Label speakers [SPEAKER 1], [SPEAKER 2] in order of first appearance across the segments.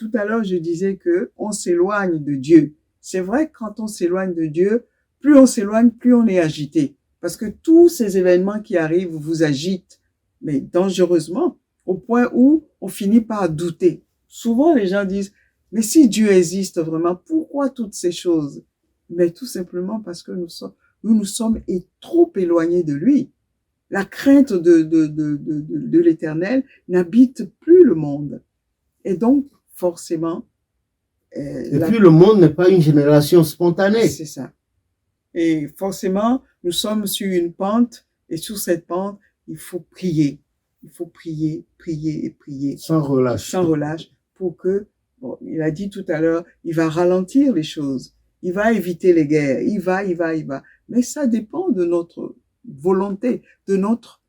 [SPEAKER 1] tout à l'heure, je disais que on s'éloigne de Dieu. C'est vrai que quand on s'éloigne de Dieu, plus on s'éloigne, plus on est agité. Parce que tous ces événements qui arrivent vous agitent, mais dangereusement, au point où on finit par douter. Souvent, les gens disent, mais si Dieu existe vraiment, pourquoi toutes ces choses? Mais tout simplement parce que nous nous sommes trop éloignés de lui. La crainte de l'Éternel n'habite plus le monde. Et donc, forcément...
[SPEAKER 2] puis, le monde n'est pas une génération spontanée.
[SPEAKER 1] C'est ça. Et forcément, nous sommes sur une pente, et sur cette pente, il faut prier. Il faut prier, prier et prier.
[SPEAKER 2] Sans relâche.
[SPEAKER 1] Sans relâche, pour que, bon, il a dit tout à l'heure, il va ralentir les choses. Il va éviter les guerres. Il va. Mais ça dépend de notre volonté, de notre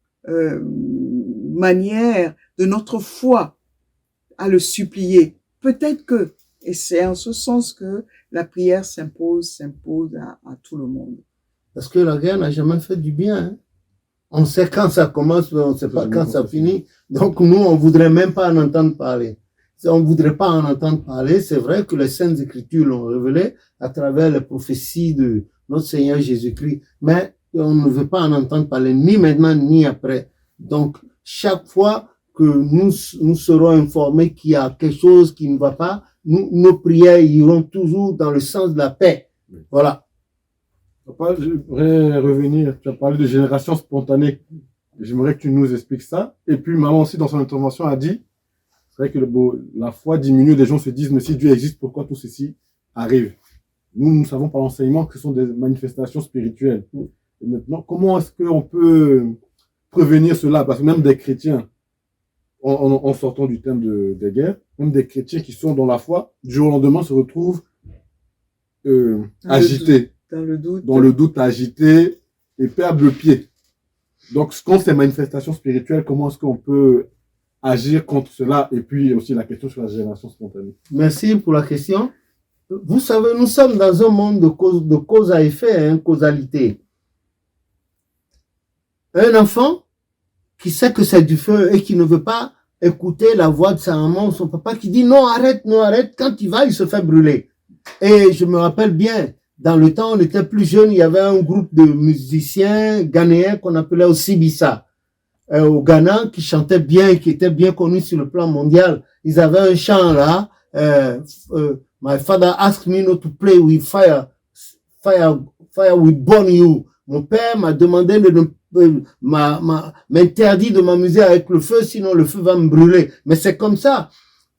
[SPEAKER 1] manière, de notre foi à le supplier. Peut-être que, et c'est en ce sens que la prière s'impose à tout le monde.
[SPEAKER 2] Parce que la guerre n'a jamais fait du bien. Hein. On sait quand ça commence, mais on ne sait pas quand ça finit. Donc nous, on ne voudrait même pas en entendre parler. Si on ne voudrait pas en entendre parler, c'est vrai que les Saintes Écritures l'ont révélé à travers les prophéties de notre Seigneur Jésus-Christ. Mais on ne veut pas en entendre parler, ni maintenant, ni après. Donc, chaque fois que nous serons informés qu'il y a quelque chose qui ne va pas, nos prières iront toujours dans le sens de la paix. Voilà.
[SPEAKER 3] J'aimerais revenir, tu as parlé de génération spontanée. J'aimerais que tu nous expliques ça. Et puis, maman aussi, dans son intervention, a dit, c'est vrai que la foi diminue, les gens se disent, mais si Dieu existe, pourquoi tout ceci arrive? Nous savons par l'enseignement que ce sont des manifestations spirituelles. Et maintenant, comment est-ce qu'on peut prévenir cela? Parce que même des chrétiens, en sortant du thème des guerres, même des chrétiens qui sont dans la foi, du jour au lendemain se retrouvent agités. Dans le doute, agités et perdent le pied. Donc, quand ces manifestations spirituelles, comment est-ce qu'on peut agir contre cela? Et puis aussi la question sur la génération spontanée.
[SPEAKER 2] Merci pour la question. Vous savez, nous sommes dans un monde de cause à effet, hein, causalité. Un enfant qui sait que c'est du feu et qui ne veut pas écouter la voix de sa maman ou son papa qui dit non, arrête, quand il va, il se fait brûler. Et je me rappelle bien, dans le temps, on était plus jeunes, il y avait un groupe de musiciens ghanéens qu'on appelait aussi Bissa. Au Ghana, qui chantaient bien, qui étaient bien connus sur le plan mondial. Ils avaient un chant là, My father asked me not to play with fire will burn you. Mon père m'a demandé m'interdit de m'amuser avec le feu, sinon le feu va me brûler. Mais c'est comme ça.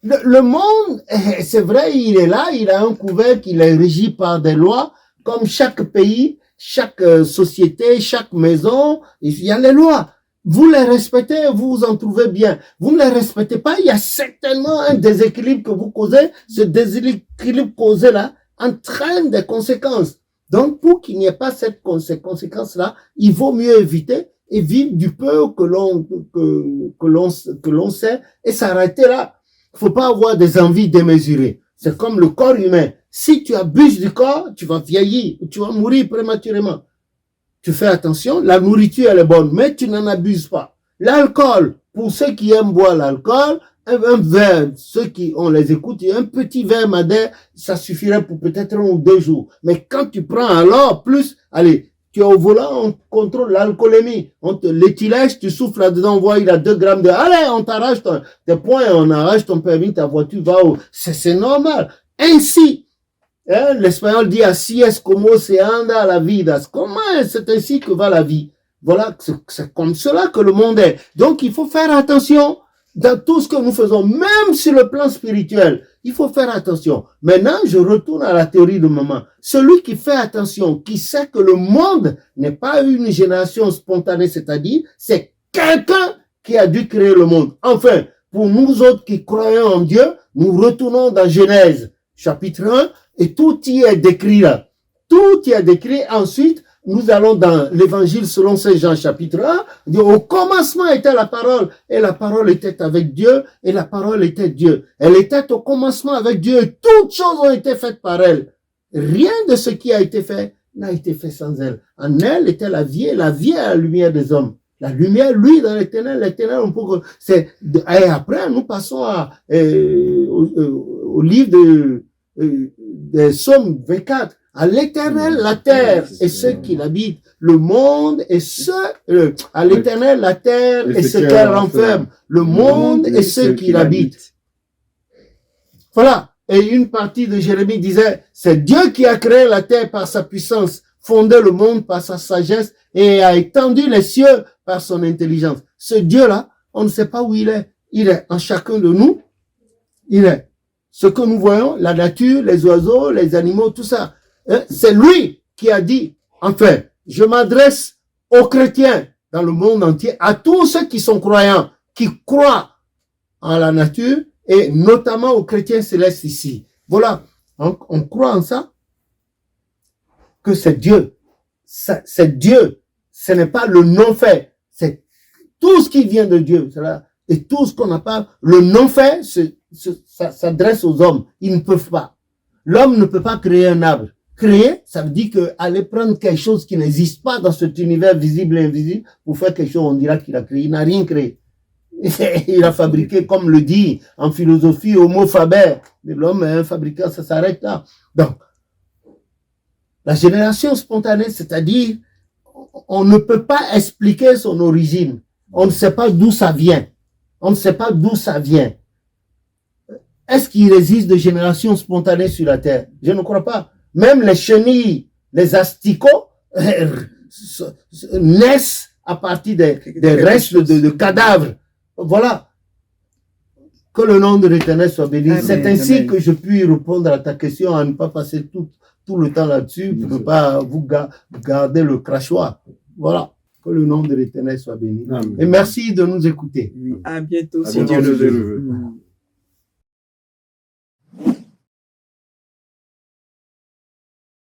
[SPEAKER 2] Le monde, c'est vrai, il est là, il a un couvercle, il est régi par des lois, comme chaque pays, chaque société, chaque maison, il y a les lois. Vous les respectez, vous vous en trouvez bien. Vous ne les respectez pas, il y a certainement un déséquilibre que vous causez. Ce déséquilibre causé là entraîne des conséquences. Donc, pour qu'il n'y ait pas cette conséquence-là, il vaut mieux éviter et vivre du peu que l'on sait et s'arrêter là. Il faut pas avoir des envies démesurées. C'est comme le corps humain. Si tu abuses du corps, tu vas vieillir, tu vas mourir prématurément. Tu fais attention, la nourriture elle est bonne, mais tu n'en abuses pas. L'alcool, pour ceux qui aiment boire l'alcool, un verre, ceux qui on les écoute, un petit verre madère, ça suffirait pour peut-être 1 ou 2 jours. Mais quand tu prends alors plus, allez, tu es au volant, on contrôle l'alcoolémie, on te l'éthylège, tu souffles là-dedans, on voit il a 2 grammes de, allez, on t'arrache tes points, on arrache ton permis, ta voiture va au, c'est normal. Ainsi, hein, l'espagnol dit así es como se anda la vida. Comment c'est ainsi que va la vie? Voilà, c'est comme cela que le monde est. Donc, il faut faire attention dans tout ce que nous faisons, même sur le plan spirituel. Il faut faire attention. Maintenant, je retourne à la théorie de maman. Celui qui fait attention, qui sait que le monde n'est pas une génération spontanée, c'est-à-dire, c'est quelqu'un qui a dû créer le monde. Enfin, pour nous autres qui croyons en Dieu, nous retournons dans Genèse, chapitre 1, et tout y est décrit là. Tout y est décrit. Ensuite, nous allons dans l'évangile selon Saint Jean chapitre 1. Au commencement était la parole. Et la parole était avec Dieu. Et la parole était Dieu. Elle était au commencement avec Dieu. Et toutes choses ont été faites par elle. Rien de ce qui a été fait n'a été fait sans elle. En elle était la vie. Et la vie est la lumière des hommes. La lumière, lui, dans les ténèbres, on peut... Et après, nous passons au livre des Psaumes 24. À l'Éternel, la terre et ceux qui l'habitent, le monde et à l'Éternel, la terre et ce qu'elle renferme, le monde et ceux qui l'habitent. Voilà. Et une partie de Jérémie disait, c'est Dieu qui a créé la terre par sa puissance, fondé le monde par sa sagesse et a étendu les cieux par son intelligence. Ce Dieu-là, on ne sait pas où il est. Il est en chacun de nous. Il est. Ce que nous voyons, la nature, les oiseaux, les animaux, tout ça. C'est lui qui a dit, enfin, je m'adresse aux chrétiens dans le monde entier, à tous ceux qui sont croyants, qui croient en la nature, et notamment aux chrétiens célestes ici. Voilà. Donc, on croit en ça, que c'est Dieu. C'est Dieu. Ce n'est pas le non-fait. C'est tout ce qui vient de Dieu. Cela, et tout ce qu'on n'a pas, le non-fait, ça s'adresse aux hommes. Ils ne peuvent pas. L'homme ne peut pas créer un arbre. Créer, ça veut dire que aller prendre quelque chose qui n'existe pas dans cet univers visible et invisible pour faire quelque chose, on dira qu'il a créé. Il n'a rien créé. Il a fabriqué, comme le dit en philosophie, homo faber. L'homme est un fabricant, ça s'arrête là. Donc, la génération spontanée, c'est-à-dire, on ne peut pas expliquer son origine. On ne sait pas d'où ça vient. On ne sait pas d'où ça vient. Est-ce qu'il existe de génération spontanée sur la Terre? Je ne crois pas. Même les chenilles, les asticots, naissent à partir des restes de cadavres. Voilà. Que le nom de l'Éternel soit béni. C'est ainsi que je puis répondre à ta question, à ne pas passer tout le temps là-dessus, pour ne pas vous garder le crachoir. Voilà. Que le nom de l'Éternel soit béni. Amen. Et merci de nous écouter.
[SPEAKER 1] À bientôt,
[SPEAKER 3] si Dieu le veut.